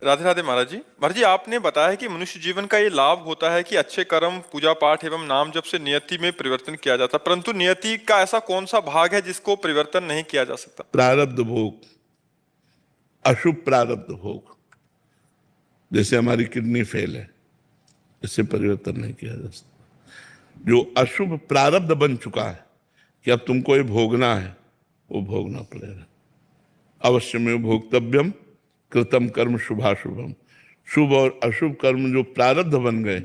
राधे राधे महाराज जी। महाराज जी, आपने बताया कि मनुष्य जीवन का ये लाभ होता है कि अच्छे कर्म, पूजा पाठ एवं नाम जप से नियति में परिवर्तन किया जाता, परंतु नियति का ऐसा कौन सा भाग है जिसको परिवर्तन नहीं किया जा सकता? प्रारब्ध भोग, अशुभ प्रारब्ध भोग। जैसे हमारी किडनी फेल है, इससे परिवर्तन नहीं किया जा सकता। जो अशुभ प्रारब्ध बन चुका है कि अब तुमको ये भोगना है, वो भोगना पड़ेगा। अवश्य में भोक्तव्यम कृतम कर्म शुभाशुभम। शुभ और अशुभ कर्म जो प्रारब्ध बन गए,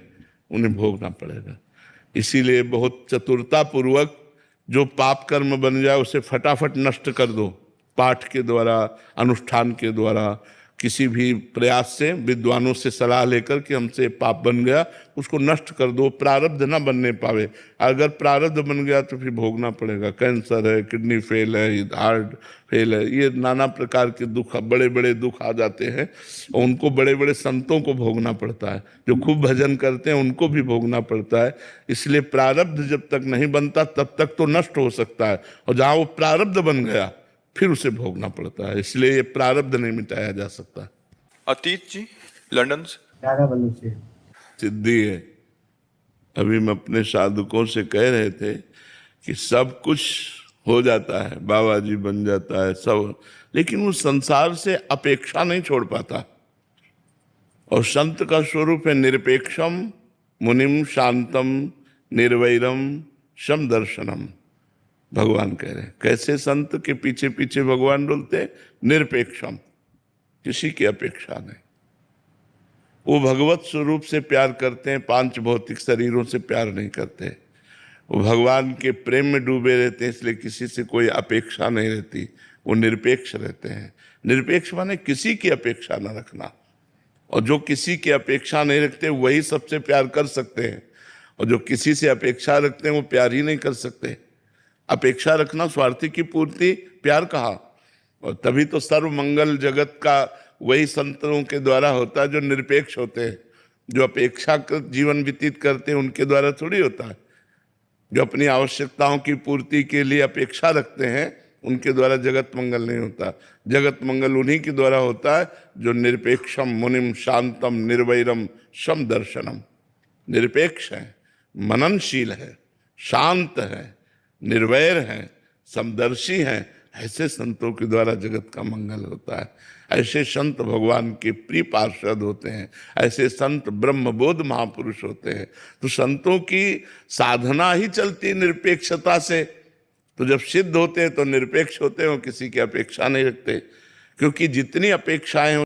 उन्हें भोगना पड़ेगा। इसीलिए बहुत चतुरता पूर्वक जो पाप कर्म बन जाए उसे फटाफट नष्ट कर दो। पाठ के द्वारा, अनुष्ठान के द्वारा, किसी भी प्रयास से, विद्वानों से सलाह लेकर कि हमसे पाप बन गया, उसको नष्ट कर दो, प्रारब्ध ना बनने पावे। अगर प्रारब्ध बन गया तो फिर भोगना पड़ेगा। कैंसर है, किडनी फेल है, हार्ट फेल है, ये नाना प्रकार के दुख, बड़े बड़े दुख आ जाते हैं और उनको बड़े बड़े संतों को भोगना पड़ता है। जो खूब भजन करते हैं उनको भी भोगना पड़ता है। इसलिए प्रारब्ध जब तक नहीं बनता तब तक तो नष्ट हो सकता है, और जहाँ वो प्रारब्ध बन गया फिर उसे भोगना पड़ता है। इसलिए ये प्रारब्ध नहीं मिटाया जा सकता। अतीत जी, लंदन से। सिद्धि है। अभी मैं अपने साधुकों से कह रहे थे कि सब कुछ हो जाता है, बाबा जी बन जाता है सब, लेकिन वो संसार से अपेक्षा नहीं छोड़ पाता। और संत का स्वरूप है निरपेक्षम मुनिम शांतम निर्वैरम सम दर्शनम। भगवान कह रहे हैं कैसे संत के पीछे पीछे भगवान डुलते? निरपेक्षम, किसी की अपेक्षा नहीं। वो भगवत स्वरूप से प्यार करते हैं, पांच भौतिक शरीरों से प्यार नहीं करते। वो भगवान के प्रेम में डूबे रहते हैं, इसलिए किसी से कोई अपेक्षा नहीं रहती। वो निरपेक्ष रहते हैं। निरपेक्ष माने किसी की अपेक्षा न रखना। और जो किसी की अपेक्षा नहीं रखते वही सबसे प्यार कर सकते हैं, और जो किसी से अपेक्षा रखते हैं वो प्यार ही नहीं कर सकते। अपेक्षा रखना स्वार्थी की पूर्ति प्यार कहा। और तभी तो सर्व मंगल जगत का वही संतों के द्वारा होता है जो निरपेक्ष होते हैं। जो अपेक्षाकृत जीवन व्यतीत करते हैं उनके द्वारा थोड़ी होता है। जो अपनी आवश्यकताओं की पूर्ति के लिए अपेक्षा रखते हैं उनके द्वारा जगत मंगल नहीं होता। जगत मंगल उन्हीं के द्वारा होता है जो निरपेक्षम मुनिम शांतम निर्वैरम सम दर्शनम। निरपेक्ष है, मननशील है, शांत है, निर्वैर है, समदर्शी हैं। ऐसे संतों के द्वारा जगत का मंगल होता है। ऐसे संत भगवान के प्रिय पार्षद होते हैं। ऐसे संत ब्रह्मबोध महापुरुष होते हैं। तो संतों की साधना ही चलती निरपेक्षता से। तो जब सिद्ध होते हैं तो निरपेक्ष होते हैं, वो किसी की अपेक्षा नहीं रखते। क्योंकि जितनी अपेक्षाएं